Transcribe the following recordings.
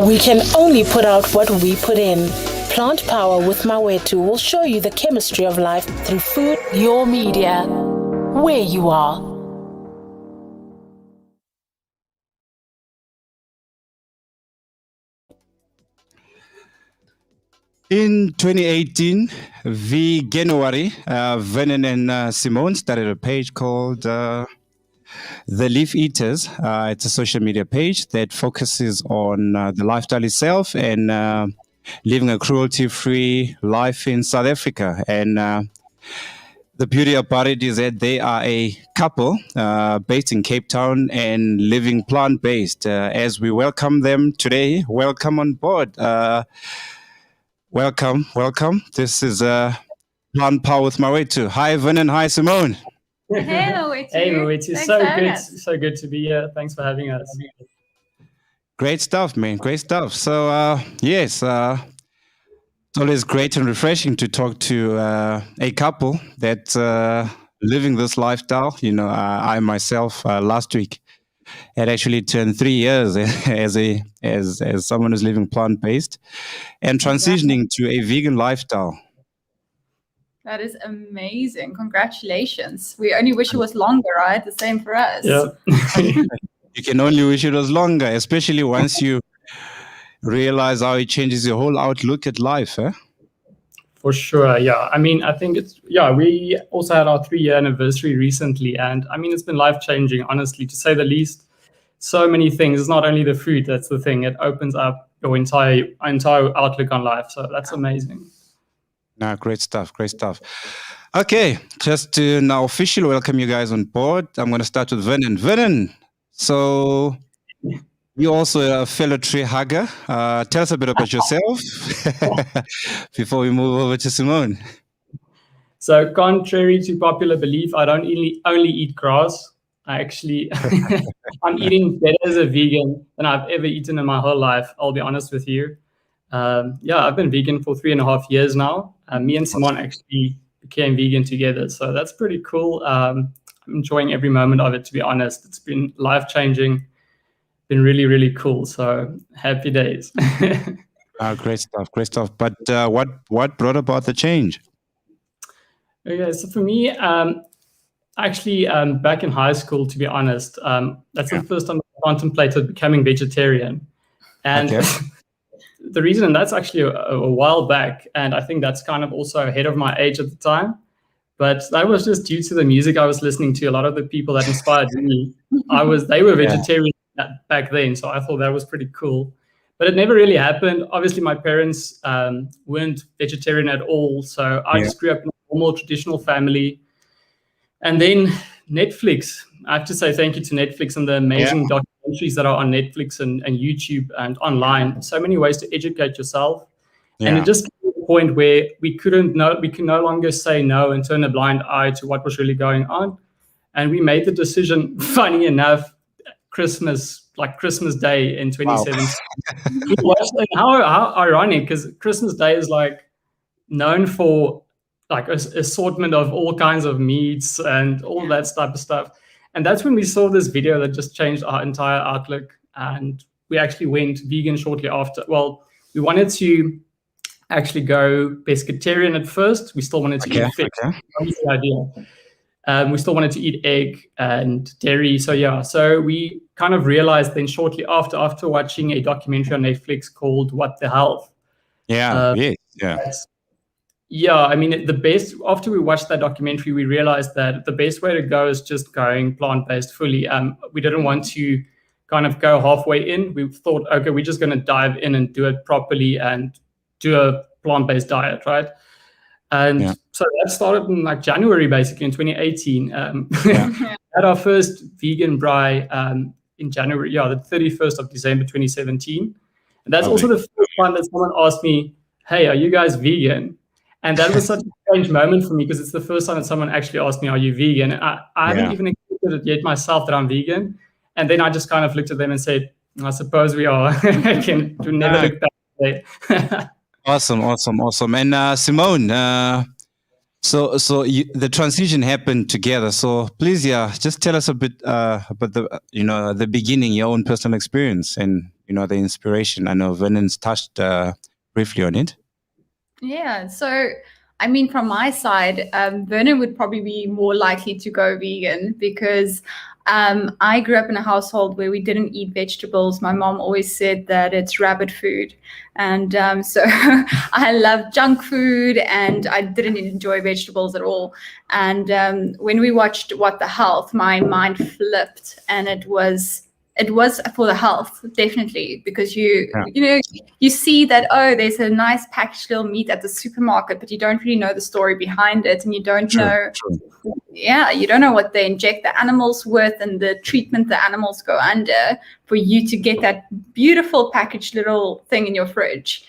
We can only put out what we put in. Plant Power with Mawethu will show you the chemistry of life through food, your media, where you are. In 2018, January, Vernon and Simone started a page called The Leaf Eaters. It's a social media page that focuses on the lifestyle itself and living a cruelty-free life in South Africa. And the beauty about it is that they are a couple based in Cape Town and living plant-based. As we welcome them today, welcome on board. Welcome. This is Plant Power with Mawethu. Hi, Vernon. Hi, Simone. Hey, Mawethu. Hey, Mawethu. So good to be here. Thanks for having us. Great stuff, man. Great stuff. So, yes, it's always great and refreshing to talk to a couple that's living this lifestyle. You know, I myself last week had actually turned 3 years as someone who's living plant-based and transitioning to a vegan lifestyle. That is amazing. Congratulations. We only wish it was longer, right? The same for us. Yeah. You can only wish it was longer, especially once you realize how it changes your whole outlook at life. For sure, yeah. I mean, I think we also had our 3-year anniversary recently, and I mean, it's been life-changing, honestly, to say the least. So many things. It's not only the food, that's the thing. It opens up your entire outlook on life. So that's amazing. No, great stuff. Okay, just to now officially welcome you guys on board. I'm going to start with Vernon. Vernon, so you're also a fellow tree hugger. Tell us a bit about yourself before we move over to Simone. So contrary to popular belief, I don't only eat grass. I actually, I'm eating better as a vegan than I've ever eaten in my whole life. I'll be honest with you. I've been vegan for 3.5 years now. Me and Simone actually became vegan together. So that's pretty cool. I'm enjoying every moment of it, to be honest. It's been life-changing, been really, really cool. So happy days. Great stuff. But what brought about the change? Okay, so for me, actually, back in high school, to be honest, that's the first time I contemplated becoming vegetarian. And the reason, and that's actually a while back, and I think that's kind of also ahead of my age at the time, but that was just due to the music I was listening to. A lot of the people that inspired me, they were vegetarian back then, so I thought that was pretty cool. But it never really happened. Obviously, my parents weren't vegetarian at all, so I just grew up in a normal, traditional family. And then Netflix, I have to say thank you to Netflix and the amazing documentaries that are on Netflix and YouTube and online. So many ways to educate yourself. And it just came to a point where we could no longer say no and turn a blind eye to what was really going on. And we made the decision, funny enough, Christmas Day in 2017. Wow. How ironic, because Christmas Day is like known for like an assortment of all kinds of meats and all that type of stuff. And that's when we saw this video that just changed our entire outlook. And we actually went vegan shortly after. Well, we wanted to actually go pescatarian at first. We still wanted to eat fish. That was the idea. We still wanted to eat egg and dairy. So we kind of realized then shortly after watching a documentary on Netflix called What the Health. I mean, after we watched that documentary, we realized that the best way to go is just going plant-based fully. We didn't want to kind of go halfway in. We thought, okay, we're just going to dive in and do it properly and do a plant-based diet, right? And so that started in like January, basically in 2018. Had our first vegan braai in January, the 31st of December 2017. And that's also the first time that someone asked me, hey, are you guys vegan? And that was such a strange moment for me because it's the first time that someone actually asked me, are you vegan? And I haven't even accepted it yet myself that I'm vegan. And then I just kind of looked at them and said, I suppose we are. I can never look back. Awesome. And Simone, so the transition happened together. So please, just tell us a bit about the beginning, your own personal experience and the inspiration? I know Vernon's touched briefly on it. Yeah, so I mean, from my side, Vernon would probably be more likely to go vegan because I grew up in a household where we didn't eat vegetables. My mom always said that it's rabbit food. And so I love junk food and I didn't enjoy vegetables at all. And when we watched What the Health, my mind flipped, and it was for the health, definitely, because you see that, oh, there's a nice packaged little meat at the supermarket, but you don't really know the story behind it, and you don't know you don't know what they inject the animals with and the treatment the animals go under for you to get that beautiful packaged little thing in your fridge.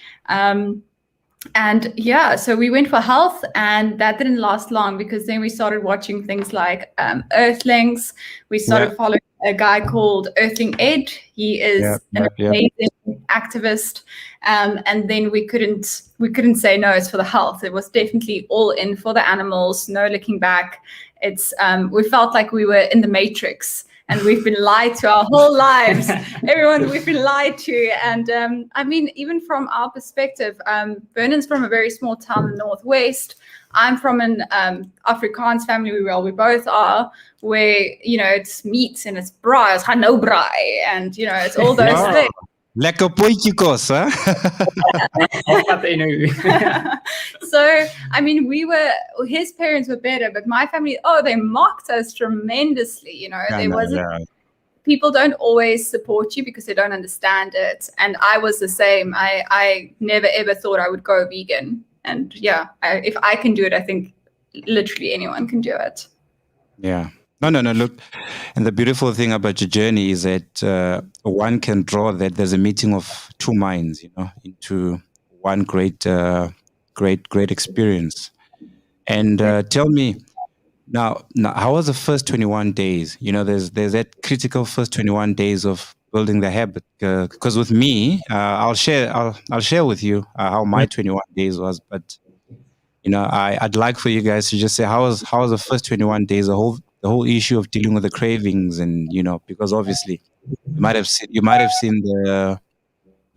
And yeah, so we went for health, and that didn't last long because then we started watching things like Earthlings. We started following a guy called Earthling Ed. He is an amazing activist, and then we couldn't say no. It's for the health. It was definitely all in for the animals. No looking back. It's we felt like we were in the Matrix. And we've been lied to our whole lives. Everyone, we've been lied to. And I mean, even from our perspective, Vernon's from a very small town in the Northwest. I'm from an Afrikaans family, we both are, where, it's meat and it's braai, it's gaan nou braai, and, it's all those things. Lekker potjie kos, hè? So, I mean, his parents were better, but my family, they mocked us tremendously, people don't always support you because they don't understand it. And I was the same. I never, ever thought I would go vegan. And if I can do it, I think literally anyone can do it. Yeah. No. Look, and the beautiful thing about your journey is that one can draw that there's a meeting of two minds, into one great experience. And tell me now, how was the first 21 days? There's that critical first 21 days of building the habit. Because with me, I'll share with you how my 21 days was. But I'd like for you guys to just say how was the first 21 days, the whole issue of dealing with the cravings, and because obviously you might have seen the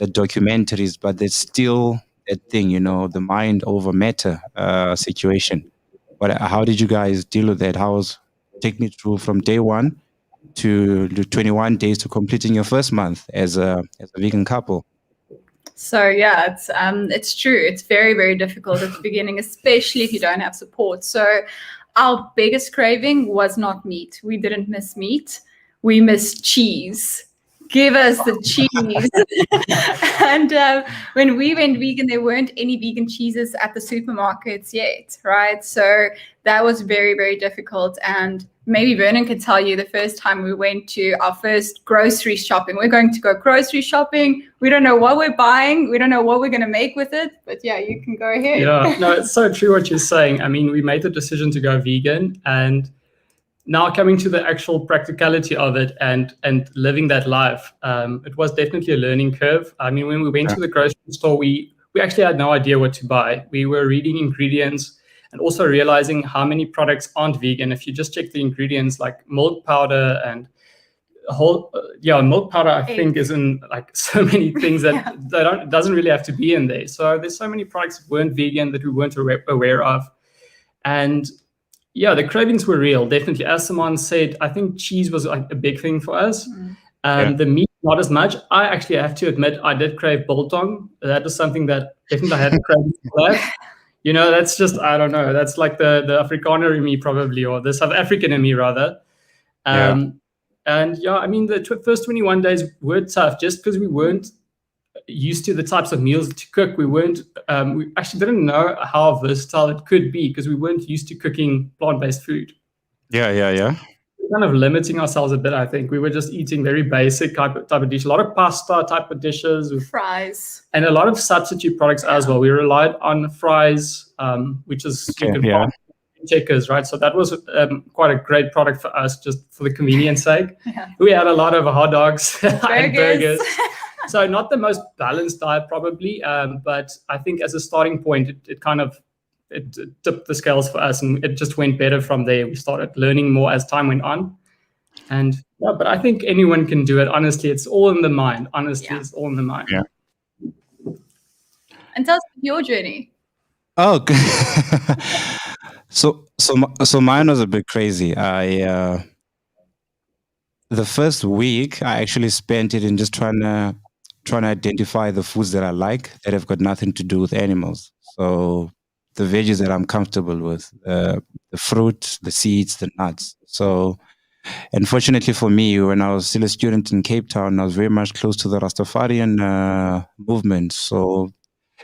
documentaries, but there's still that thing, the mind over matter situation. But how did you guys deal with that? Take me through from day one to the 21 days to completing your first month as a vegan couple. So it's true. It's very, very difficult at the beginning, especially if you don't have support. So our biggest craving was not meat. We didn't miss meat. We missed cheese. Give us the cheese. And when we went vegan, there weren't any vegan cheeses at the supermarkets yet, right? So that was very, very difficult. And maybe Vernon could tell you the first time we went to our first grocery shopping. We're going to go grocery shopping. We don't know what we're buying. We don't know what we're going to make with it. But yeah, you can go ahead. Yeah, no, it's so true what you're saying. I mean, we made the decision to go vegan, and now coming to the actual practicality of it and living that life, it was definitely a learning curve. I mean, when we went to the grocery store, we actually had no idea what to buy. We were reading ingredients and also realizing how many products aren't vegan. If you just check the ingredients, like milk powder and milk powder, I think is in like so many things that doesn't really have to be in there. So there's so many products that weren't vegan that we weren't aware of. And yeah, the cravings were real, definitely. As Simone said, I think cheese was like a big thing for us. The meat, not as much. I actually have to admit, I did crave biltong. That was something that definitely I had to crave for that. That's just, I don't know. That's like the Afrikaner in me probably, or the South African in me rather. And I mean, the first 21 days were tough just because we weren't used to the types of meals to cook. We actually didn't know how versatile it could be because we weren't used to cooking plant-based food. Yeah. Kind of limiting ourselves a bit, I think. We were just eating very basic type of dish, a lot of pasta type of dishes with fries, and a lot of substitute products as well. We relied on fries, which is you can buy checkers, right? So that was quite a great product for us, just for the convenience sake. We had a lot of hot dogs and burgers. So not the most balanced diet probably, but I think as a starting point, it kind of tipped the scales for us, and it just went better from there. We started learning more as time went on. And Yeah, but I think anyone can do it. Honestly, it's all in the mind. Honestly, Yeah. it's all in the mind. Yeah. And tell us your journey. Oh, so mine was a bit crazy. The first week I actually spent it in just trying to identify the foods that I like that have got nothing to do with animals. So the veggies that I'm comfortable with, the fruit, the seeds, the nuts. So, unfortunately for me, when I was still a student in Cape Town, I was very much close to the Rastafarian movement. So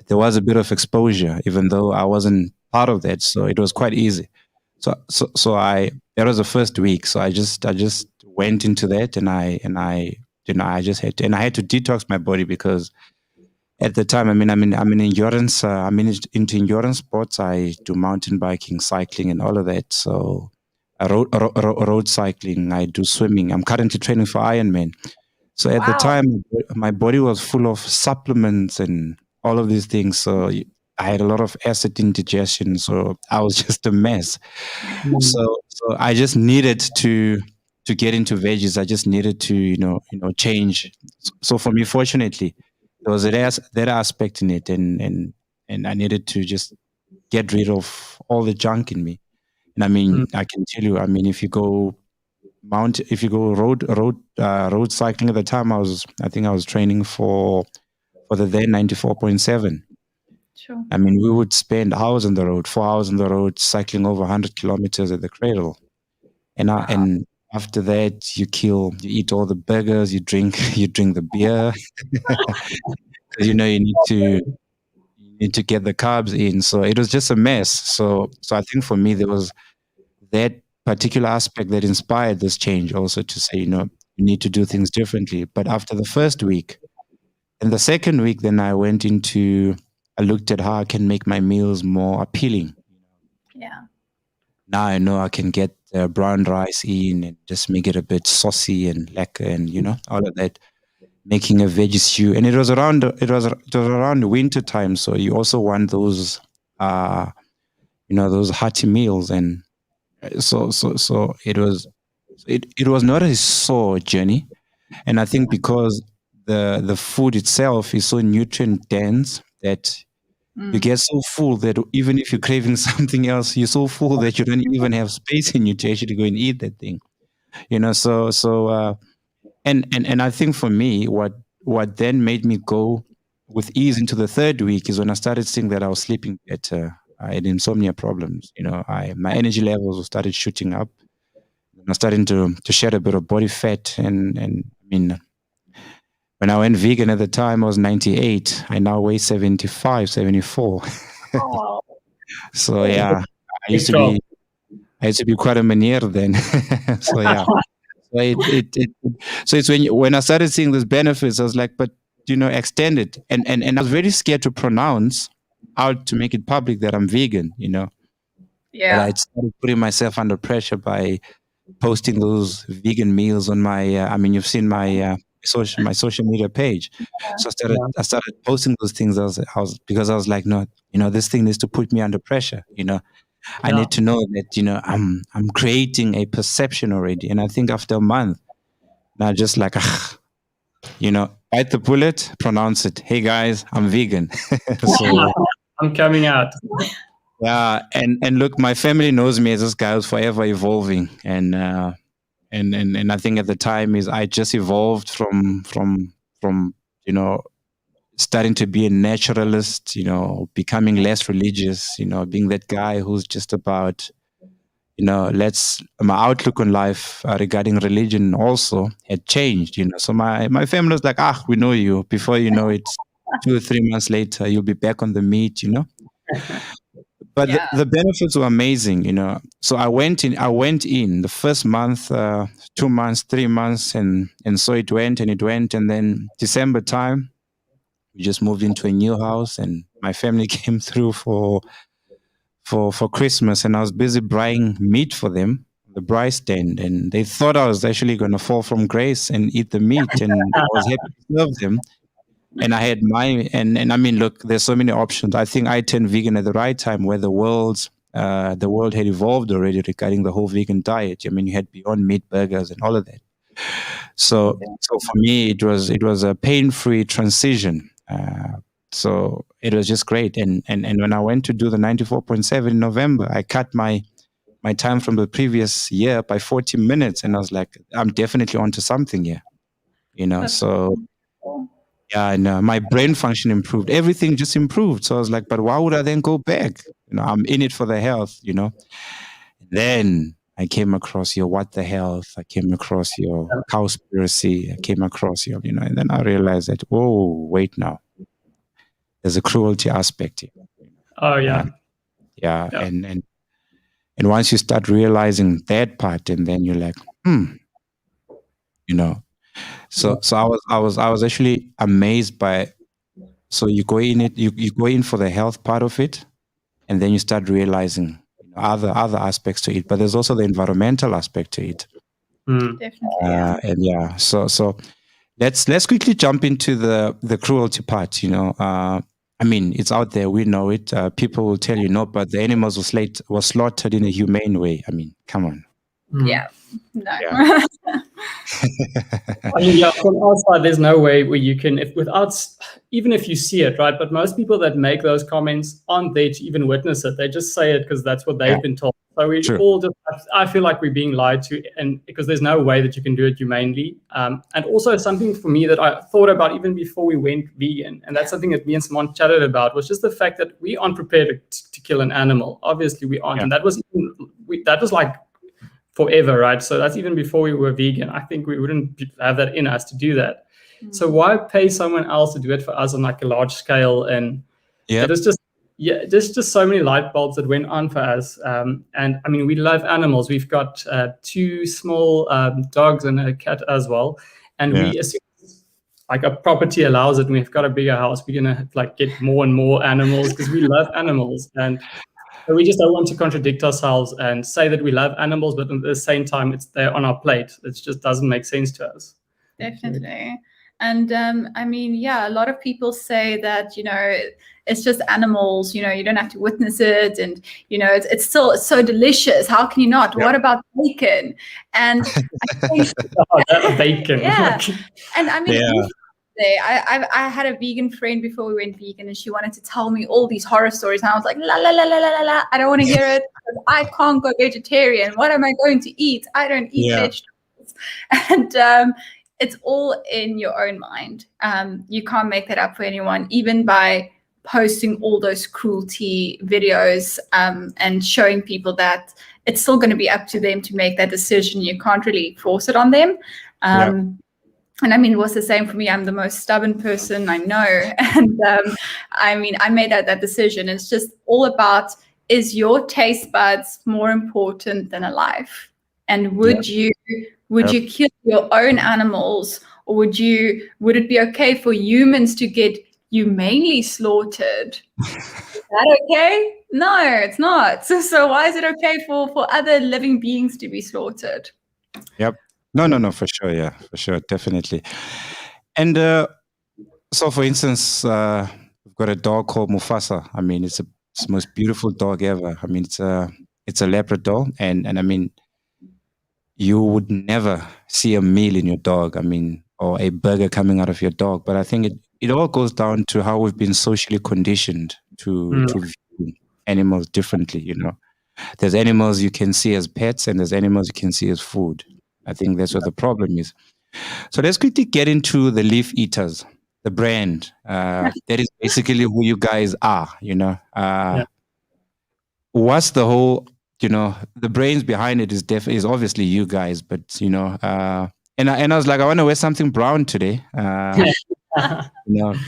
there was a bit of exposure, even though I wasn't part of that. So it was quite easy. So that was the first week. So I just went into that, and I just had to, and I had to detox my body because at the time, I'm in endurance. Into endurance sports. I do mountain biking, cycling, and all of that. So road cycling. I do swimming. I'm currently training for Ironman. So at the time, my body was full of supplements and all of these things. So I had a lot of acid indigestion. So I was just a mess. So I just needed to get into veggies. I just needed to change. So for me, fortunately, there was that aspect in it, and I needed to just get rid of all the junk in me. And I can tell you, if you go road cycling at the time, I think I was training for the then 94.7. Sure. We would spend hours on the road, 4 hours on the road, cycling over 100 kilometers at the cradle. And and after that, you eat all the burgers, you drink the beer, because you need to get the carbs in. So it was just a mess. So I think for me, there was that particular aspect that inspired this change also to say, you need to do things differently. But after the first week and the second week, then I looked at how I can make my meals more appealing. Yeah. Now I know I can get brown rice in and just make it a bit saucy and lekker and, all of that. Making a veggie stew. And it was around winter time. So you also want those, those hearty meals. And so it was not a sore journey. And I think because the food itself is so nutrient dense that you get so full that even if you're craving something else, you're so full that you don't even have space in you to actually go and eat that thing. And I think for me, what then made me go with ease into the third week is when I started seeing that I was sleeping better. I had insomnia problems. My energy levels started shooting up. I started to shed a bit of body fat, and when I went vegan at the time, I was 98. I now weigh 75, 74. Oh. So yeah, I used to be quite a manier then. So yeah. So it's when I started seeing these benefits, I was like, but extend it, and I was very scared to pronounce out to make it public that I'm vegan, Yeah. But I started putting myself under pressure by posting those vegan meals on my. You've seen my social media page, so I started posting those things. Because I was like, no, this thing needs to put me under pressure, I need to know that, I'm creating a perception already. And I think after a month, now just like, bite the bullet, pronounce it. Hey guys, I'm vegan. So I'm coming out. Yeah. And look, my family knows me as this guy who's forever evolving. And I think at the time I just evolved from starting to be a naturalist, becoming less religious, being that guy who's just about, my outlook on life regarding religion also had changed, So my family was like, we know you. Before you know it, 2 or 3 months later, you'll be back on the meat, But the benefits were amazing, So I went in the first month, 2 months, 3 months, and so it went. And then December time, we just moved into a new house, and my family came through for Christmas, and I was busy buying meat for them, the braai stand, and they thought I was actually going to fall from grace and eat the meat, and I was happy to serve them. And I had look, there's so many options. I think I turned vegan at the right time, where the world had evolved already regarding the whole vegan diet. You had Beyond Meat burgers and all of that. So for me, it was a pain-free transition. So it was just great. And when I went to do the 94.7 in November, I cut my time from the previous year by 40 minutes, and I was like, I'm definitely onto something here, So yeah, and my brain function improved. Everything just improved. So I was like, but why would I then go back? I'm in it for the health, Then I came across your What the Health. I came across your Cowspiracy. I came across your, and then I realized that, oh, wait now. There's a cruelty aspect here. Oh, yeah. Yeah. And once you start realizing that part, and then you're like, So I was actually amazed by. So you go in you go in for the health part of it, and then you start realizing other aspects to it. But there's also the environmental aspect to it. Definitely. So let's quickly jump into the cruelty part. I mean, it's out there. We know it. People will tell you no, but the animals were slaughtered in a humane way. I mean, come on. Yeah. No. Yeah. I mean, from outside, there's no way where you can, even if you see it, right? But most people that make those comments aren't there to even witness it. They just say it because that's what they've been told. So we all I feel like we're being lied to, and because there's no way that you can do it humanely. And also something for me that I thought about even before we went vegan, and that's something that me and Simone chatted about, was just the fact that we aren't prepared to kill an animal. Obviously, we aren't, and that was like forever, right? So that's even before we were vegan. I think we wouldn't have that in us to do that. So why pay someone else to do it for us on like a large scale? And there's just so many light bulbs that went on for us. And I mean, we love animals. We've got 2 small dogs and a cat as well. And we assume like a property allows it, and we've got a bigger house, we're gonna like get more and more animals because we love animals. And we just don't want to contradict ourselves and say that we love animals, but at the same time, it's there on our plate. It just doesn't make sense to us. Definitely. And I mean, a lot of people say that, it's just animals, you don't have to witness it. And, it's still so delicious. How can you not? What about bacon? And I think, bacon. Yeah. And I mean, I had a vegan friend before we went vegan, and she wanted to tell me all these horror stories. And I was like, la, la, la, la, la, la, I don't want to hear it. I can't go vegetarian. What am I going to eat? I don't eat vegetables. And it's all in your own mind. You can't make that up for anyone, even by posting all those cruelty videos and showing people that it's still going to be up to them to make that decision. You can't really force it on them. And I mean, it was the same for me. I'm the most stubborn person I know. And I mean, I made that decision. It's just all about, is your taste buds more important than a life? And would you kill your own animals, or would it be okay for humans to get humanely slaughtered? Is that okay? No, it's not. So why is it okay for other living beings to be slaughtered? Yep. No, for sure. Yeah, for sure. Definitely. And so, for instance, we've got a dog called Mufasa. I mean, it's the most beautiful dog ever. I mean, it's a Labrador. And I mean, you would never see a meal in your dog. I mean, or a burger coming out of your dog. But I think it all goes down to how we've been socially conditioned to view animals differently, There's animals you can see as pets, and there's animals you can see as food. I think that's what the problem is. So let's quickly get into the Leaf Eaters, the brand. That is basically who you guys are, What's the whole, the brains behind it is obviously you guys, but, and I was like, I want to wear something brown today. I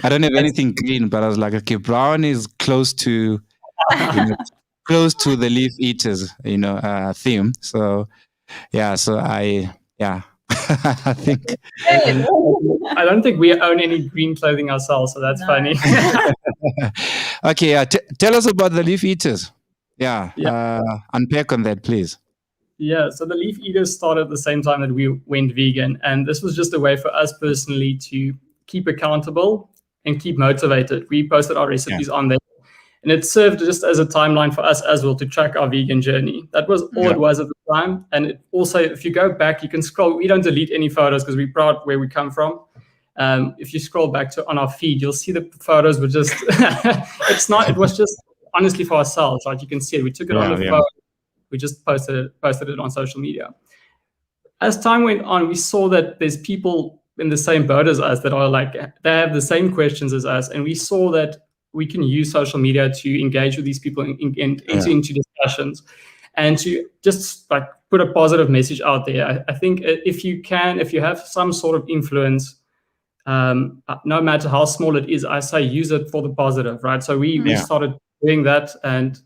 don't have anything green, but I was like, okay, brown is close to, close to the Leaf Eaters, theme. So, I think. I don't think we own any green clothing ourselves, so that's funny. Okay, tell us about the Leaf Eaters. Unpack on that, please. Yeah, so the Leaf Eaters started at the same time that we went vegan, and this was just a way for us personally to keep accountable and keep motivated. We posted our recipes on there, And it served just as a timeline for us as well to track our vegan journey. That was all it was at the time. And it also, if you go back, you can scroll. We don't delete any photos because we're proud where we come from. If you scroll back to on our feed, you'll see the photos were just, it was just honestly for ourselves, right? You can see it. We took it on the phone. We just posted it on social media. As time went on, we saw that there's people in the same boat as us that are like, they have the same questions as us. And we saw that we can use social media to engage with these people and enter into discussions and to just like put a positive message out there. I think if you have some sort of influence, no matter how small it is, I say use it for the positive, right? So we started doing that and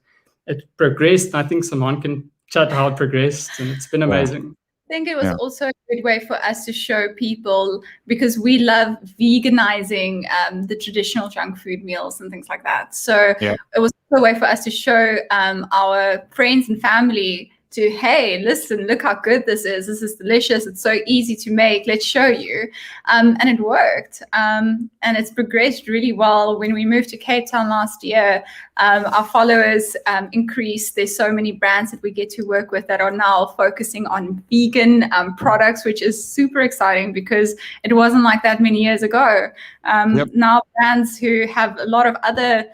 it progressed. And I think Simone can chat how it progressed, and it's been amazing. I think it was also a good way for us to show people, because we love veganizing the traditional junk food meals and things like that. So it was a way for us to show our friends and family to, hey, listen, look how good this is. This is delicious. It's so easy to make. Let's show you. And it worked. And it's progressed really well. When we moved to Cape Town last year, our followers increased. There's so many brands that we get to work with that are now focusing on vegan products, which is super exciting because it wasn't like that many years ago. Now brands who have a lot of other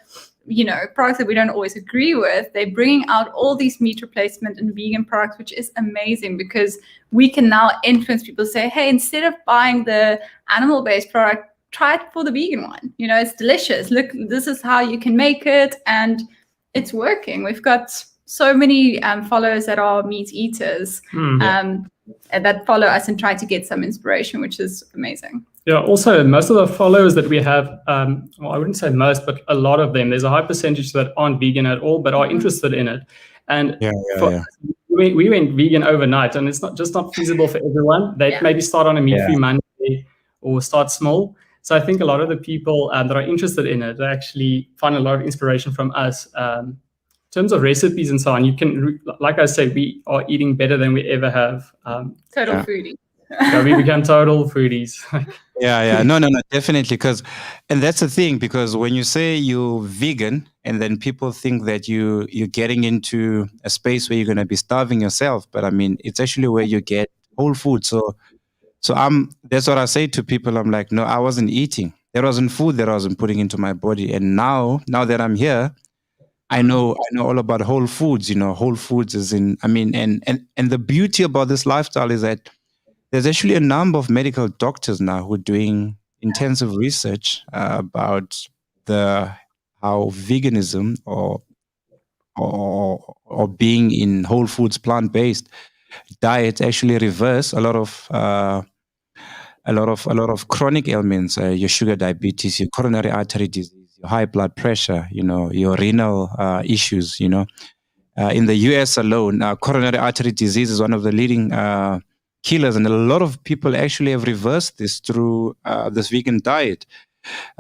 products that we don't always agree with, they're bringing out all these meat replacement and vegan products, which is amazing because we can now influence people, say, hey, instead of buying the animal-based product, try it for the vegan one. It's delicious. Look, this is how you can make it, and it's working. We've got so many followers that are meat eaters that follow us and try to get some inspiration, which is amazing. Yeah, also, most of the followers that we have, well, I wouldn't say most, but a lot of them, there's a high percentage that aren't vegan at all, but are interested in it. And we went vegan overnight, and it's not feasible for everyone. They maybe start on a meat-free Monday or start small. So I think a lot of the people that are interested in it, they actually find a lot of inspiration from us. In terms of recipes and so on, you can, like I said, we are eating better than we ever have. Total foodie. We become total foodies. No, definitely. And that's the thing, because when you say you're vegan, and then people think that you're getting into a space where you're going to be starving yourself. But I mean, it's actually where you get whole food. So that's what I say to people. I'm like, no, I wasn't eating. There wasn't food that I wasn't putting into my body. And now that I'm here, I know all about whole foods. Whole foods is in, I mean, and the beauty about this lifestyle is that there's actually a number of medical doctors now who are doing intensive research about how veganism or being in whole foods, plant-based diets actually reverse a lot of chronic ailments, your sugar diabetes, your coronary artery disease, your high blood pressure, your renal issues. In the US alone, coronary artery disease is one of the leading killers, and a lot of people actually have reversed this through this vegan diet.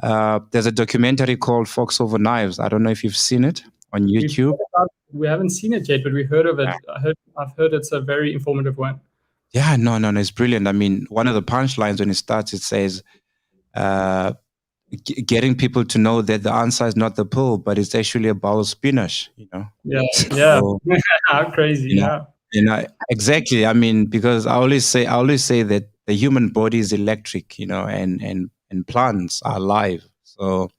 There's a documentary called Forks Over Knives. I don't know if you've seen it on YouTube. We haven't seen it yet, but we heard of it. I've heard it's a very informative one. Yeah, no, it's brilliant. I mean, one of the punchlines when it starts, it says, getting people to know that the answer is not the pill, but it's actually a bowl of spinach. So, how crazy! Exactly. I mean, because I always say that the human body is electric, and plants are alive. So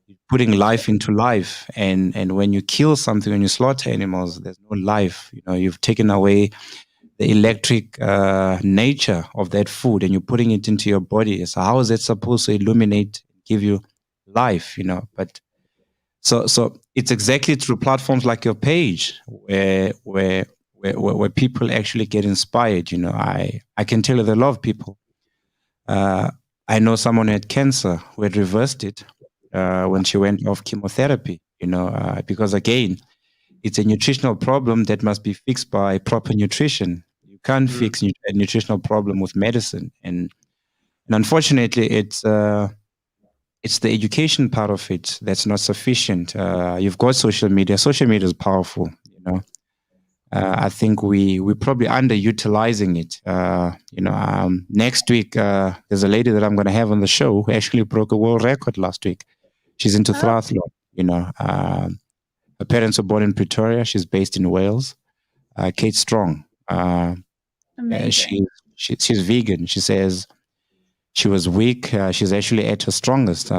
you're putting life into life, and when you kill something, when you slaughter animals, there's no life. You've taken away the electric nature of that food, and you're putting it into your body. So how is it supposed to illuminate, give you life? But so it's exactly through platforms like your page where people actually get inspired. I can tell you there are a lot of people. I know someone who had cancer who had reversed it when she went off chemotherapy, because again, it's a nutritional problem that must be fixed by proper nutrition. You can't fix a nutritional problem with medicine. And unfortunately, it's the education part of it that's not sufficient. You've got social media. Social media is powerful, I think we're probably underutilizing it. Next week, there's a lady that I'm going to have on the show who actually broke a world record last week. She's into triathlon. Her parents were born in Pretoria. She's based in Wales. Kate Strong. Amazing. She's vegan. She says she was weak. She's actually at her strongest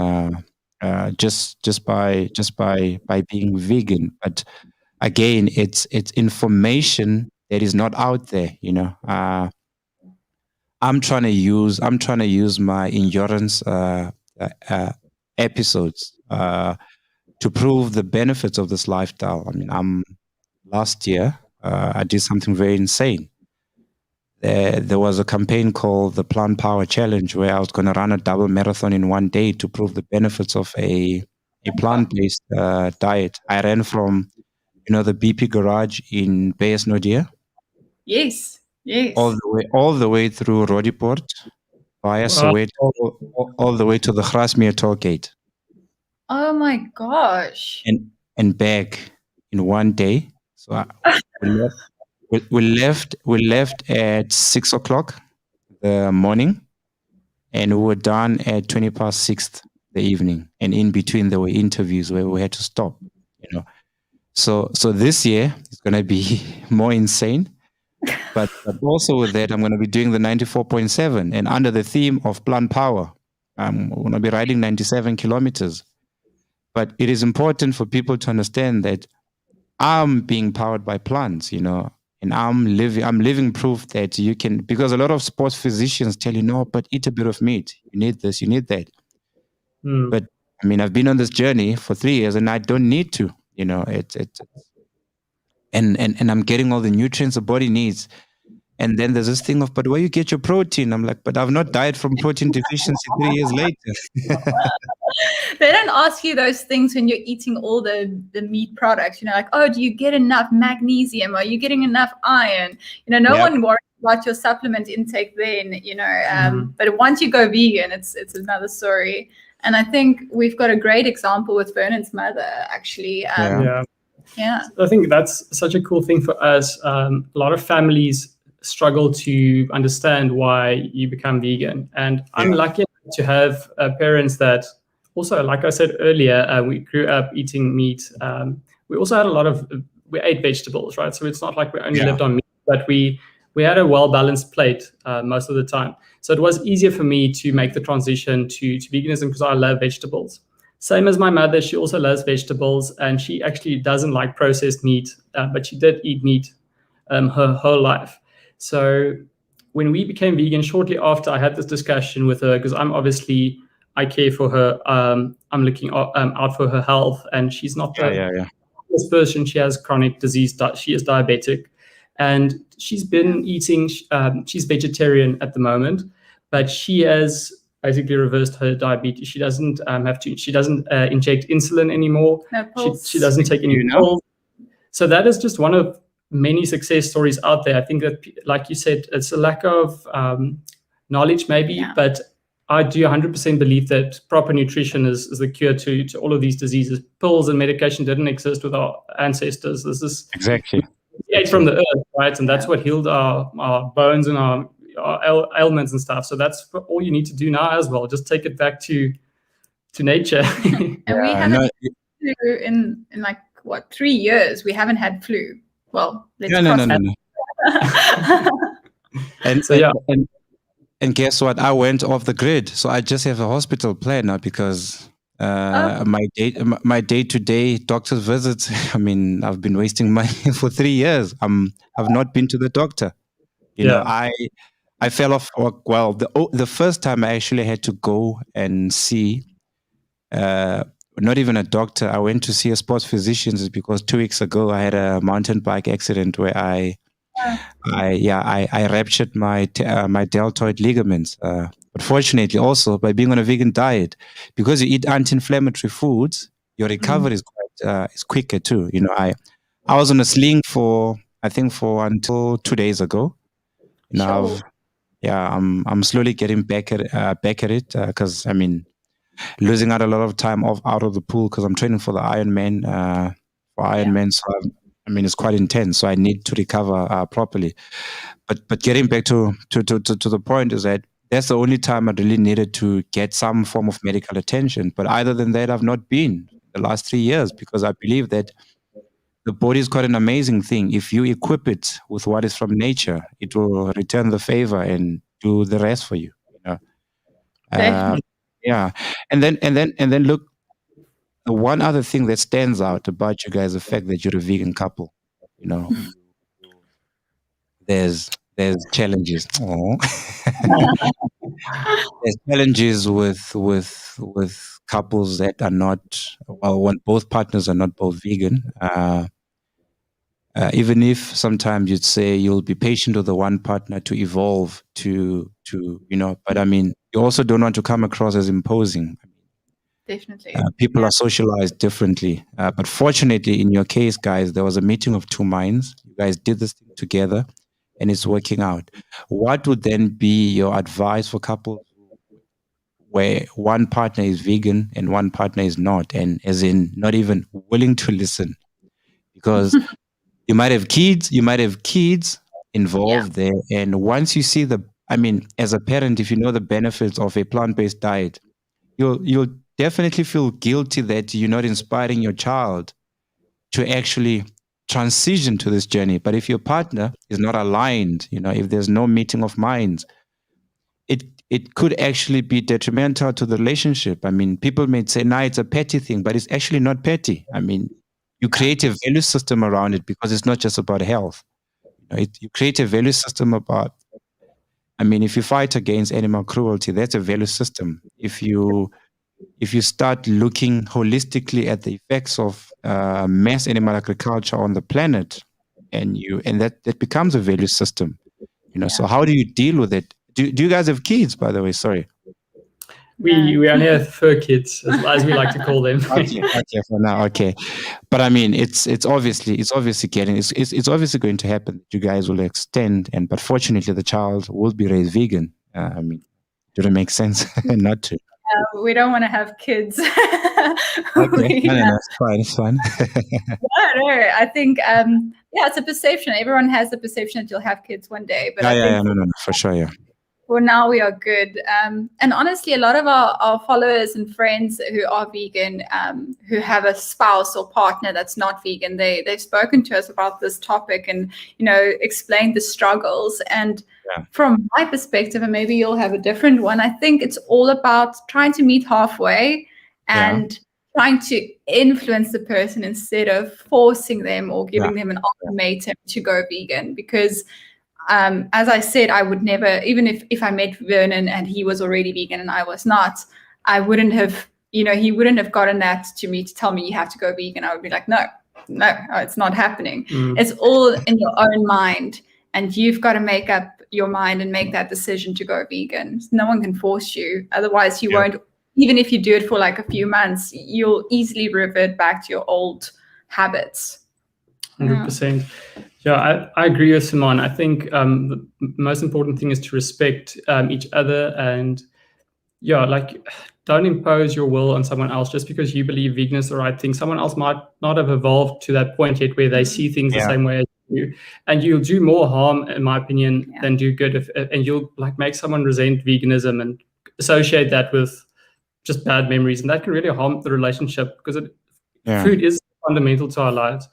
just by being vegan. But again, it's information that is not out there. I'm trying to use my endurance episodes to prove the benefits of this lifestyle. I mean, last year I did something very insane. There was a campaign called the Plant Power Challenge where I was going to run a double marathon in one day to prove the benefits of a plant-based diet. I ran from, the BP garage in Beyers-Naudé. Yes. All the way through Roodepoort, via Soweto, all the way to the Grasmere toll gate. Oh my gosh. And back in one day. So we left at 6:00 the morning, and we were done at 6:20 the evening. And in between there were interviews where we had to stop. So this year it's going to be more insane. But also with that, I'm going to be doing the 94.7, and under the theme of plant power, I'm going to be riding 97 kilometers. But it is important for people to understand that I'm being powered by plants, and I'm living proof that you can, because a lot of sports physicians tell you, no, but eat a bit of meat. You need this, you need that. But I mean, I've been on this journey for 3 years and I don't need to, and I'm getting all the nutrients the body needs. And then there's this thing of, but where you get your protein? I'm like, but I've not died from protein deficiency 3 years later. They don't ask you those things when you're eating all the meat products, like, oh, do you get enough magnesium? Are you getting enough iron? No one worries about your supplement intake then, but once you go vegan, it's another story. And I think we've got a great example with Vernon's mother, actually. Yeah. I think that's such a cool thing for us. A lot of families struggle to understand why you become vegan. And I'm lucky to have parents that also, like I said earlier, we grew up eating meat. We also had we ate vegetables, right? So it's not like we only lived on meat, but we had a well-balanced plate most of the time. So it was easier for me to make the transition to veganism because I love vegetables. Same as my mother, she also loves vegetables, and she actually doesn't like processed meat, but she did eat meat her whole life. So when we became vegan, shortly after, I had this discussion with her because I care for her. I'm looking out for her health, and she's not this person. She has chronic disease. She is diabetic, and she's been eating. She's vegetarian at the moment, but she has basically reversed her diabetes. She doesn't have to. She doesn't inject insulin anymore. No, she doesn't take any pills. So that is just one of many success stories out there. I think that, like you said, it's a lack of knowledge, maybe, but I do 100% believe that proper nutrition is the cure to all of these diseases. Pills and medication didn't exist with our ancestors. This is exactly from the earth, right? And that's what healed our bones and our ailments and stuff. So that's all you need to do now as well. Just take it back to nature. And we haven't flu in like 3 years. We haven't had flu. Well, let's cross that. And so and guess what? I went off the grid, so I just have a hospital plan now because my day-to-day doctor's visits. I mean, I've been wasting money for 3 years. I've not been to the doctor. I fell off work. Well, the first time I actually had to go and see, not even a doctor. I went to see a sports physician because 2 weeks ago I had a mountain bike accident where I ruptured my deltoid ligaments. But fortunately, also by being on a vegan diet, because you eat anti-inflammatory foods, your recovery is quicker too. I was on a sling for until 2 days ago. Now, I'm slowly getting back at it because I mean, losing out a lot of time out of the pool because I'm training for the Ironman. So it's quite intense. So I need to recover properly. But getting back to the point is that that's the only time I really needed to get some form of medical attention. But other than that, I've not been. the last 3 years, because I believe that the body is quite an amazing thing. If you equip it with what is from nature, it will return the favor and do the rest for you. Yeah. And then look, the one other thing that stands out about you guys, the fact that you're a vegan couple. There's challenges. There's challenges with couples that are not, well, when both partners are not both vegan. Even if sometimes you'd say you'll be patient with the one partner to evolve to but I mean, you also don't want to come across as imposing. Definitely. People are socialized differently. But fortunately, in your case, guys, there was a meeting of two minds. You guys did this thing together, and it's working out. What would then be your advice for couples where one partner is vegan and one partner is not, and as in not even willing to listen? Because you might have kids involved there, and once you see as a parent, if you know the benefits of a plant-based diet, you'll definitely feel guilty that you're not inspiring your child to actually transition to this journey. But if your partner is not aligned, if there's no meeting of minds, it could actually be detrimental to the relationship. I mean, people may say, nah, it's a petty thing, but it's actually not petty. I mean, you create a value system around it, because it's not just about health. You create a value system about, if you fight against animal cruelty, that's a value system. If you start looking holistically at the effects of mass animal agriculture on the planet, and that becomes a value system. So how do you deal with it? Do you guys have kids, by the way? Sorry. We only have fur kids, as we like to call them. Okay, for now, okay. But I mean, it's obviously going to happen. You guys will extend, but fortunately, the child will be raised vegan. Doesn't make sense not to. We don't want to have kids. Okay. No, it's fine. No, I think it's a perception. Everyone has the perception that you'll have kids one day, but no, for sure, yeah. For now, we are good. And honestly, a lot of our followers and friends who are vegan, who have a spouse or partner that's not vegan, they've spoken to us about this topic and, explained the struggles. And from my perspective, and maybe you'll have a different one, I think it's all about trying to meet halfway and trying to influence the person instead of forcing them or giving them an ultimatum to go vegan. Because as I said, I would never, even if I met Vernon and he was already vegan and I was not, I wouldn't have, he wouldn't have gotten that to me to tell me you have to go vegan. I would be like, no, it's not happening. It's all in your own mind, and you've got to make up your mind and make that decision to go vegan. No one can force you. Otherwise, you won't, even if you do it for like a few months, you'll easily revert back to your old habits. 100%. Yeah, I agree with Simone. I think the most important thing is to respect each other, and don't impose your will on someone else just because you believe vegan is the right thing. Someone else might not have evolved to that point yet where they see things the same way as you, and you'll do more harm, in my opinion, than do good. And you'll make someone resent veganism and associate that with just bad memories, and that can really harm the relationship, because food is fundamental to our lives.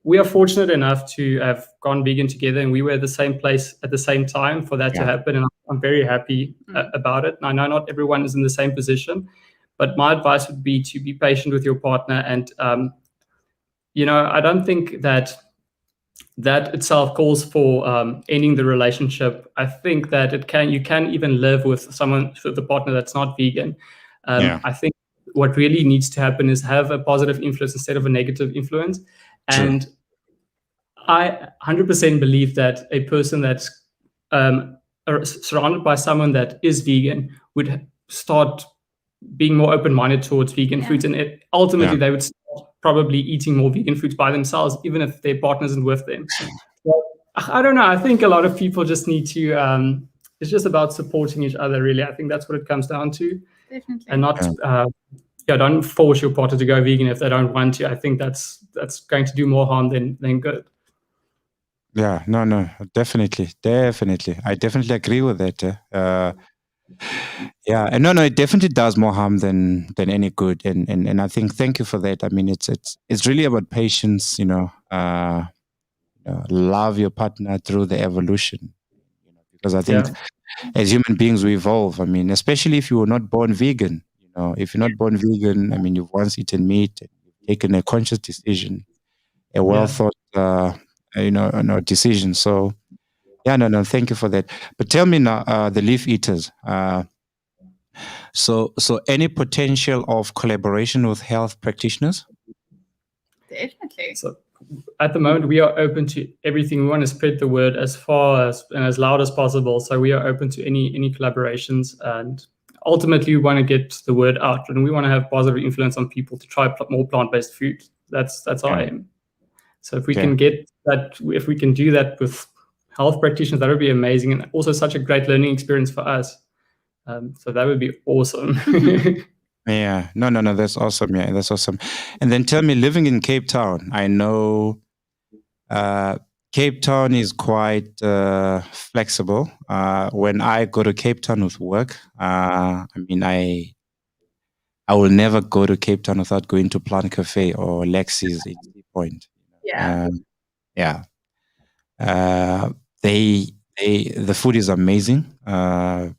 We are fortunate enough to have gone vegan together, and we were at the same place at the same time for that to happen. And I'm very happy about it. And I know not everyone is in the same position, but my advice would be to be patient with your partner. And, I don't think that itself calls for ending the relationship. I think that you can even live with a partner that's not vegan. I think what really needs to happen is have a positive influence instead of a negative influence. And I 100% believe that a person that's surrounded by someone that is vegan would start being more open-minded towards vegan foods, and ultimately they would start probably eating more vegan foods by themselves, even if their partner isn't with them. So, I don't know. I think a lot of people just need to. It's just about supporting each other, really. I think that's what it comes down to. Definitely. And not. Don't force your partner to go vegan if they don't want to. I think that's going to do more harm than good. Yeah, no, definitely. I definitely agree with that. Yeah, and no, it definitely does more harm than any good, and I think thank you for that. I mean, it's really about patience, love your partner through the evolution, because I think as human beings we evolve. I mean, especially if you were not born vegan, if you're not born vegan, I mean, you've once eaten meat, and you've taken a conscious decision, a well thought, decision. So yeah, no, thank you for that. But tell me now, the leaf eaters. So any potential of collaboration with health practitioners? Definitely. So at the moment, we are open to everything. We want to spread the word as far as and as loud as possible. So we are open to any collaborations, and ultimately we want to get the word out, and we want to have positive influence on people to try more plant-based food. That's our aim. So if we can get that, if we can do that with health practitioners, that would be amazing, and also such a great learning experience for us. So that would be awesome. Yeah, no, that's awesome. Yeah, that's awesome. And then tell me, living in Cape Town, I know Cape Town is quite flexible. When I go to Cape Town with work, I mean, I will never go to Cape Town without going to Plant Cafe or Lexi's in Sea Point. Yeah. The food is amazing. The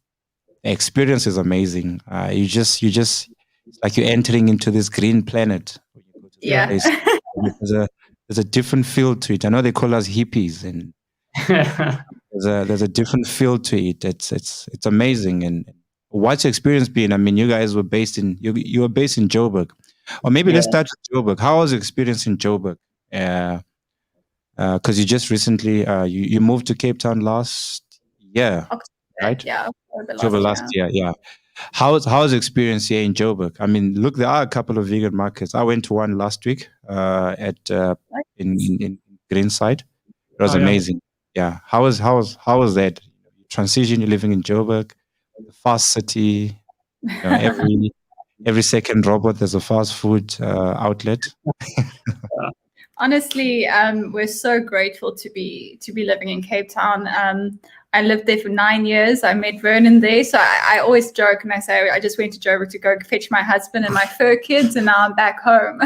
experience is amazing. You just it's like you're entering into this green planet when you go to the place. There's a different feel to it. I know they call us hippies, and there's a different feel to it. It's amazing. And what's your experience been? I mean, you guys were based in you were based in Joburg, or maybe let's start with Joburg. How was your experience in Joburg? Because you just recently you moved to Cape Town last year, right? Yeah, October last year. Yeah. How's the experience here in Joburg? I mean, look, there are a couple of vegan markets. I went to one last week at in Greenside. It was amazing. Yeah. How was that transition? You're living in Joburg, the fast city. Every second robot there's a fast food outlet. Honestly, we're so grateful to be living in Cape Town. I lived there for 9 years. I met Vernon there. So I always joke and I say, I just went to Joburg to go fetch my husband and my fur kids, and now I'm back home.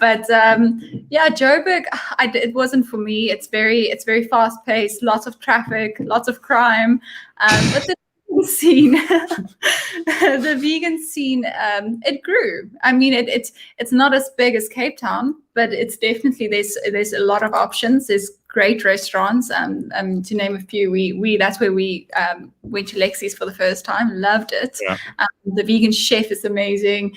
But Joburg, it wasn't for me. It's very fast paced, lots of traffic, lots of crime. But the vegan scene, it grew. I mean, it's not as big as Cape Town, but it's definitely there's a lot of options. There's great restaurants. To name a few, that's where we went to Lexi's for the first time. Loved it. Yeah. The vegan chef is amazing.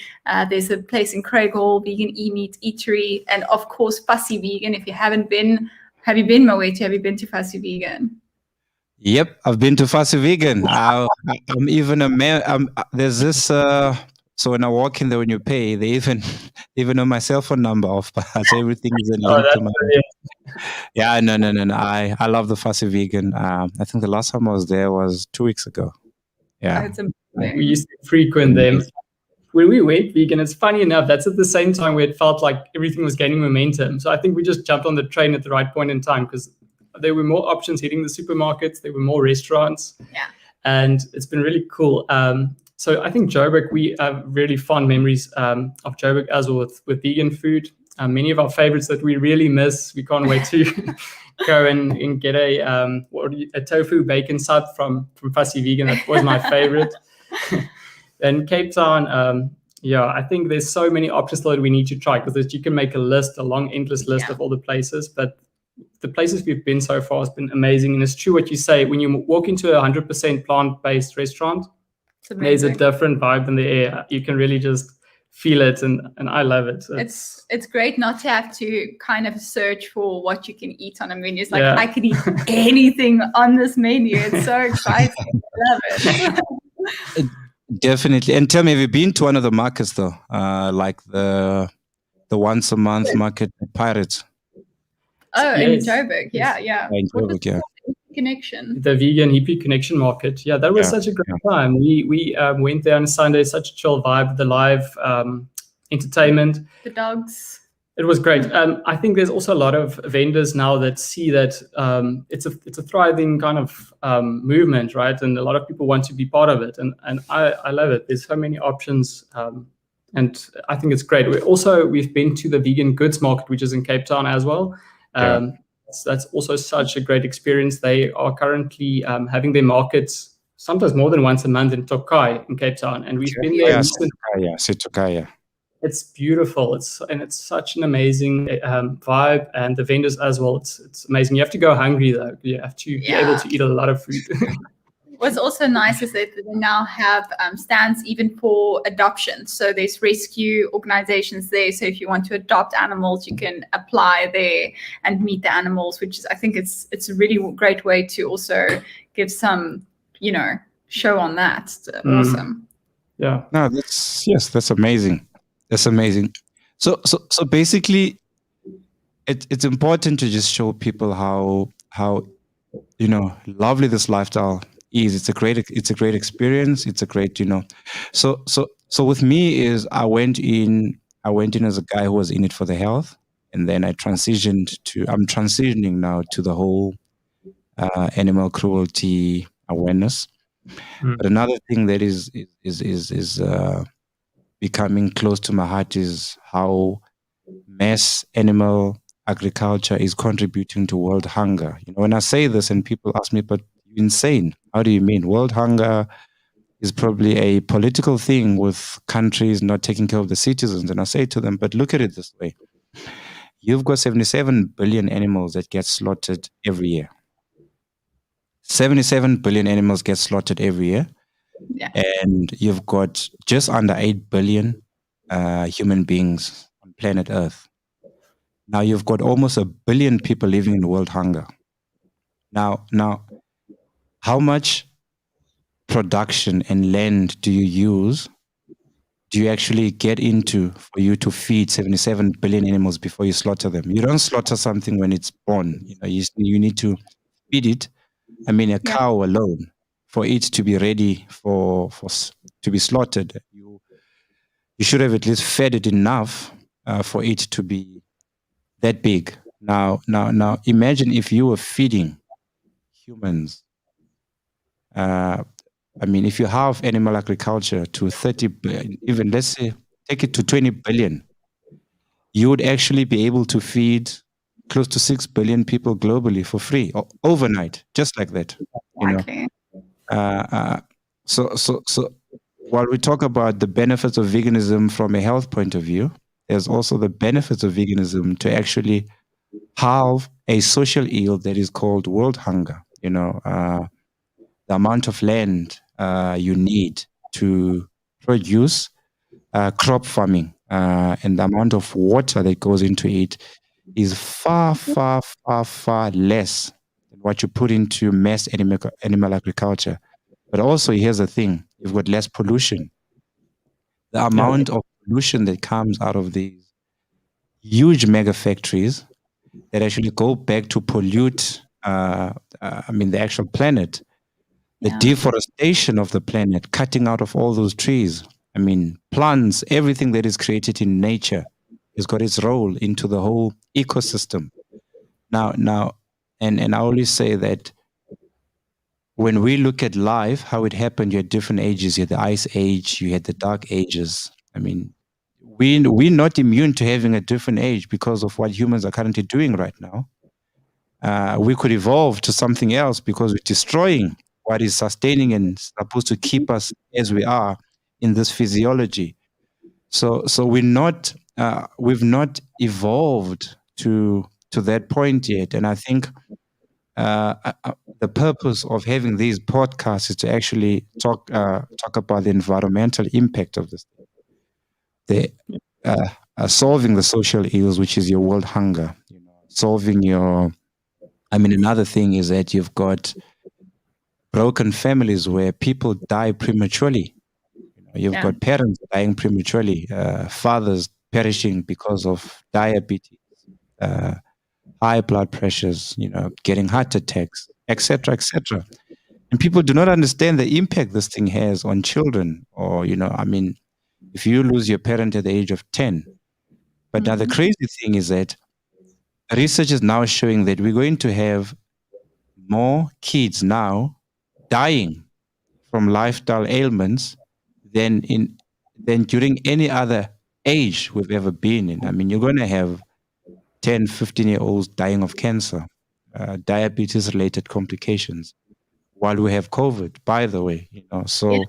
There's a place in Craighall, vegan e-meat eatery, and of course Fussy Vegan. If you haven't been, have you been, Mawethu? Have you been to Fussy Vegan? Yep, I've been to Fussy Vegan. I'm even a man. There's this. So when I walk in there, when you pay, they even know my cell phone number off. So everything is a link to my. Brilliant. Yeah, no. I love the Fussy Vegan. I think the last time I was there was 2 weeks ago. Yeah, we used to frequent them. When we went vegan, it's funny enough, that's at the same time where it felt like everything was gaining momentum. So I think we just jumped on the train at the right point in time, because there were more options hitting the supermarkets. There were more restaurants. Yeah. And it's been really cool. So I think Joburg, we have really fond memories of Joburg as well with vegan food. Many of our favorites that we really miss. We can't wait to go and get a tofu bacon sub from Fussy Vegan. That was my favorite. And Cape Town, I think there's so many options that we need to try, because you can make a long, endless list of all the places. But the places we've been so far has been amazing. And it's true what you say. When you walk into a 100% plant-based restaurant, there's a different vibe in the air. You can really just feel it, and I love it. It's great not to have to kind of search for what you can eat on a menu. It's like, I could eat anything on this menu. It's so exciting. I love it. Definitely. And tell me, have you been to one of the markets though? Like the once a month market at Pirates? Oh, in Joburg. Yeah. In Joburg, yeah. Connection. The vegan hippie connection market. Yeah, that was such a great time. We went there on Sunday, such a chill vibe, the live entertainment. The dogs. It was great. I think there's also a lot of vendors now that see that it's a thriving kind of movement, right? And a lot of people want to be part of it, and I love it. There's so many options, and I think it's great. We've been to the vegan goods market, which is in Cape Town as well. That's also such a great experience. They are currently having their markets sometimes more than once a month in Tokai in Cape Town, and we've been there. Situkaya. It's beautiful. It's such an amazing vibe, and the vendors as well. It's amazing. You have to go hungry though. You have to be able to eat a lot of food. What's also nice is that they now have stands even for adoption. So there's rescue organizations there. So if you want to adopt animals, you can apply there and meet the animals, which is, I think it's a really great way to also give some, show on that. It's awesome. Yeah. No, that's amazing. That's amazing. So basically, it's important to just show people how lovely this lifestyle is. It's a great experience. It's a great So with me is I went in as a guy who was in it for the health, and then I'm transitioning now to the whole animal cruelty awareness. But another thing that is becoming close to my heart is how mass animal agriculture is contributing to world hunger. When I say this and people ask me, but you're insane. How do you mean? World hunger is probably a political thing with countries not taking care of the citizens. And I say to them, but look at it this way. You've got 77 billion animals that get slaughtered every year. 77 billion animals get slaughtered every year. Yeah. And you've got just under 8 billion human beings on planet Earth. Now you've got almost 1 billion people living in world hunger. Now, how much production and land do you actually get into for you to feed 77 billion animals before you slaughter them? You don't slaughter something when it's born. You need to feed it. I mean, a cow alone, for it to be ready to be slaughtered, you should have at least fed it enough for it to be that big. Now, imagine if you were feeding humans. If you have animal agriculture to 30 billion, even let's say take it to 20 billion, you would actually be able to feed close to 6 billion people globally for free or overnight, just like that. Exactly. So while we talk about the benefits of veganism from a health point of view, there's also the benefits of veganism to actually halve a social ill that is called world hunger. The amount of land you need to produce crop farming and the amount of water that goes into it is far, far, far, far less than what you put into mass animal agriculture. But also, here's the thing, you've got less pollution. The amount of pollution that comes out of these huge mega factories that actually go back to pollute, the actual planet, the deforestation of the planet, cutting out of all those trees. Plants, everything that is created in nature has got its role into the whole ecosystem. Now, and I always say that when we look at life, how it happened, you had different ages. You had the Ice Age, you had the Dark Ages. We're not immune to having a different age because of what humans are currently doing right now. We could evolve to something else because we're destroying what is sustaining and supposed to keep us as we are in this physiology. So we've not evolved to that point yet. And I think the purpose of having these podcasts is to actually talk about the environmental impact of this. Solving the social ills, which is your world hunger. Solving your. Another thing is that you've got broken families where people die prematurely. You've got parents dying prematurely, fathers perishing because of diabetes, high blood pressures, getting heart attacks, etc., etc. And people do not understand the impact this thing has on children. Or, if you lose your parent at the age of 10, But now the crazy thing is that research is now showing that we're going to have more kids now dying from lifestyle ailments than during any other age we've ever been in. I mean, you're going to have 10, 15-year-olds dying of cancer, diabetes-related complications, while we have COVID, by the way. So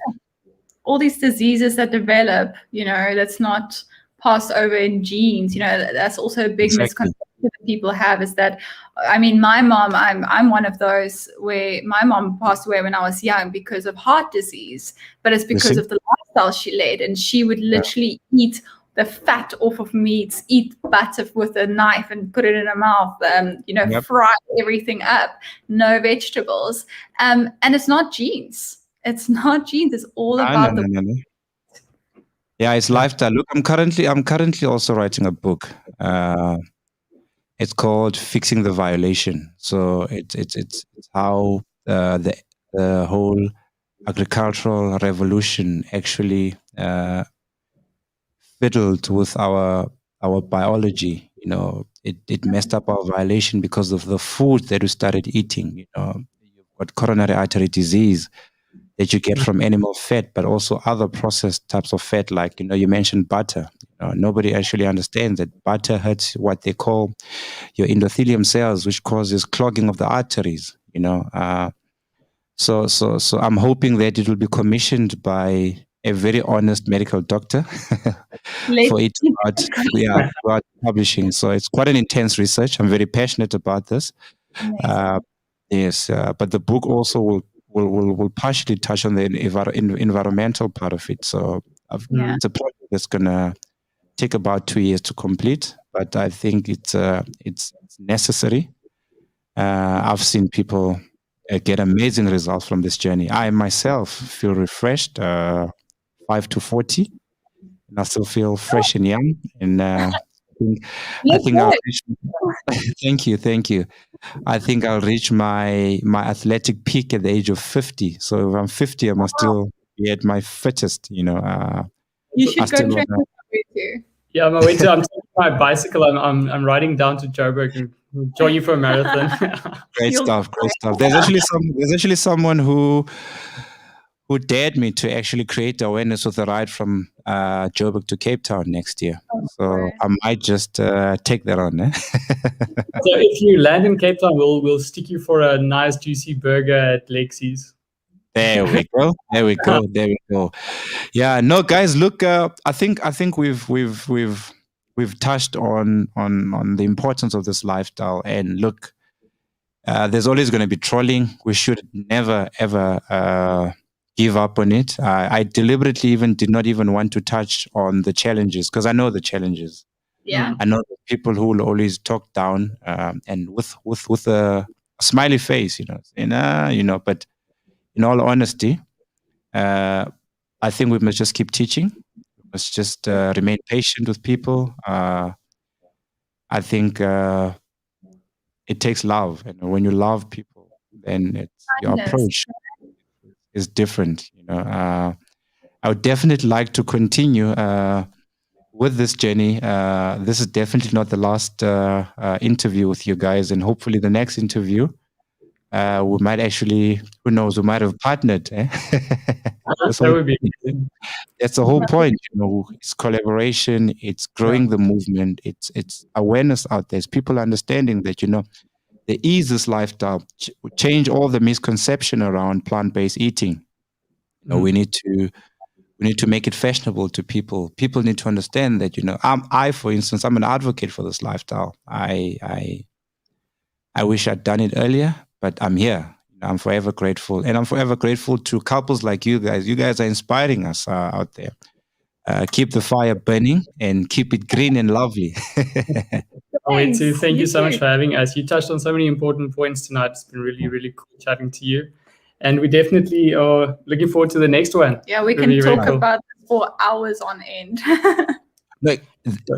all these diseases that develop, that's not passed over in genes. That's also a big misconception that people have, is that, I mean, my mom, I'm one of those where my mom passed away when I was young because of heart disease, but it's because of the lifestyle she led, and she would literally eat the fat off of meats, eat butter with a knife and put it in her mouth, fry everything up, no vegetables. And it's not genes. It's not genes. It's all about Yeah, it's lifestyle. Look, I'm currently also writing a book. It's called Fixing the Violation. So it's how the whole agricultural revolution actually fiddled with our biology. It messed up our violation because of the food that we started eating. You've got coronary artery disease that you get from animal fat, but also other processed types of fat, like, you mentioned butter. Nobody actually understands that butter hurts what they call your endothelium cells, which causes clogging of the arteries. So I'm hoping that it will be commissioned by a very honest medical doctor for it to start publishing. So it's quite an intense research. I'm very passionate about this. Yes, but the book also will partially touch on the environmental part of it. So it's a project that's gonna take about 2 years to complete, but I think it's necessary. I've seen people get amazing results from this journey. I myself feel refreshed, 5 to 40, and I still feel fresh and young. And I think I'll reach. Thank you. I think I'll reach my athletic peak at the age of 50. So if I'm 50, I must still be at my fittest. You should go train too. Yeah, I'm taking my bicycle. I'm riding down to Joburg and join you for a marathon. Great stuff. There's actually someone who dared me to actually create awareness with a ride from Joburg to Cape Town next year. So I might just take that on. So if you land in Cape Town, we'll stick you for a nice juicy burger at Lexi's. There we go. Yeah, no, guys, look, I think we've touched on the importance of this lifestyle. And look, there's always going to be trolling. We should never ever give up on it. I deliberately did not even want to touch on the challenges, because I know the challenges. Yeah, I know the people who will always talk down and with a smiley face, but in all honesty, I think we must just keep teaching. We must just remain patient with people. I think it takes love, and when you love people, then your approach is different. I would definitely like to continue with this journey. This is definitely not the last interview with you guys, and hopefully the next interview we might actually, who knows, we might have partnered. That would be amazing. That's the whole point. It's collaboration, it's growing the movement, it's awareness out there. It's people understanding that there is this lifestyle, change all the misconception around plant-based eating. We need to make it fashionable to people. People need to understand that, for instance, I'm an advocate for this lifestyle. I wish I'd done it earlier, but I'm here. I'm forever grateful. And I'm forever grateful to couples like you guys. You guys are inspiring us out there. Keep the fire burning and keep it green and lovely. Mawethu, thank you so much for having us. You touched on so many important points tonight. It's been really, really cool chatting to you. And we definitely are looking forward to the next one. Yeah, we can talk about this for hours on end. Look,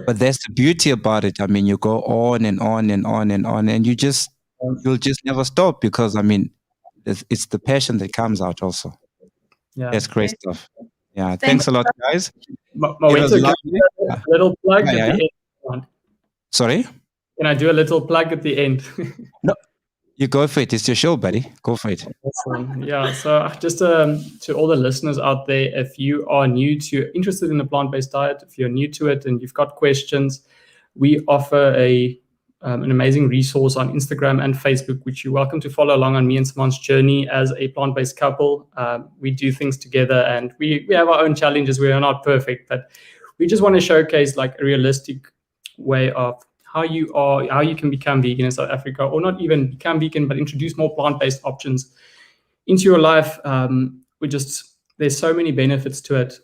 but that's the beauty about it. I mean, you go on and on and on and on, and you'll just never stop, because it's the passion that comes out also. Yeah, that's great stuff. Yeah, thanks a lot, guys. Mawethu, a little plug at the end. Sorry? Can I do a little plug at the end? No, you go for it. It's your show, buddy. Go for it. Awesome. Yeah. So just to all the listeners out there, if you are interested in a plant-based diet, if you're new to it and you've got questions, we offer an amazing resource on Instagram and Facebook, which you're welcome to follow along on me and Simone's journey as a plant-based couple. We do things together, and we have our own challenges. We are not perfect, but we just want to showcase like a realistic way of how you can become vegan in South Africa, or not even become vegan, but introduce more plant-based options into your life. There's so many benefits to it.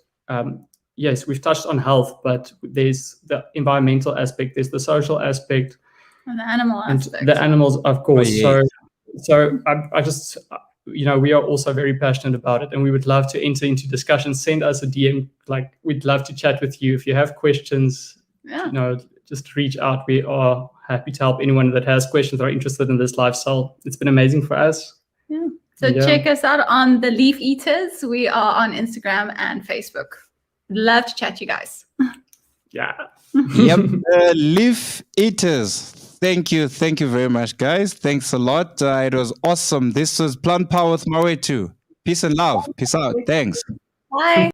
Yes, we've touched on health, but there's the environmental aspect, there's the social aspect, and the animal aspect. The animals, of course. Oh, yeah. So I just, we are also very passionate about it, and we would love to enter into discussions. Send us a DM. Like, we'd love to chat with you. If you have questions, just reach out. We are happy to help anyone that has questions or are interested in this lifestyle. It's been amazing for us. Yeah. So check us out on The Leaf Eaters. We are on Instagram and Facebook. Love to chat, you guys. Yeah. Yep. Leaf Eaters. Thank you very much, guys. Thanks a lot. It was awesome. This was Plant Power with Mawethu. Peace and love. Peace out. Thanks. Bye.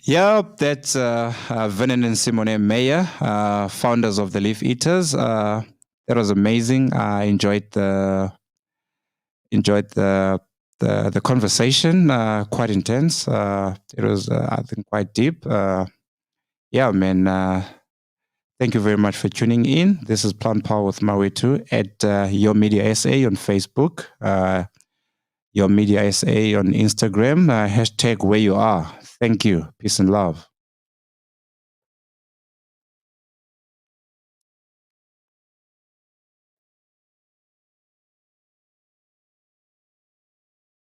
Yeah, that's Vernon and Simone Meyer, founders of the Leaf Eaters. That was amazing. I enjoyed the conversation. Quite intense. It was, I think, quite deep. Yeah, man. Thank you very much for tuning in. This is Plant Power with Mawethu at Your Media SA on Facebook, Your Media SA on Instagram, # where you are. Thank you. Peace and love.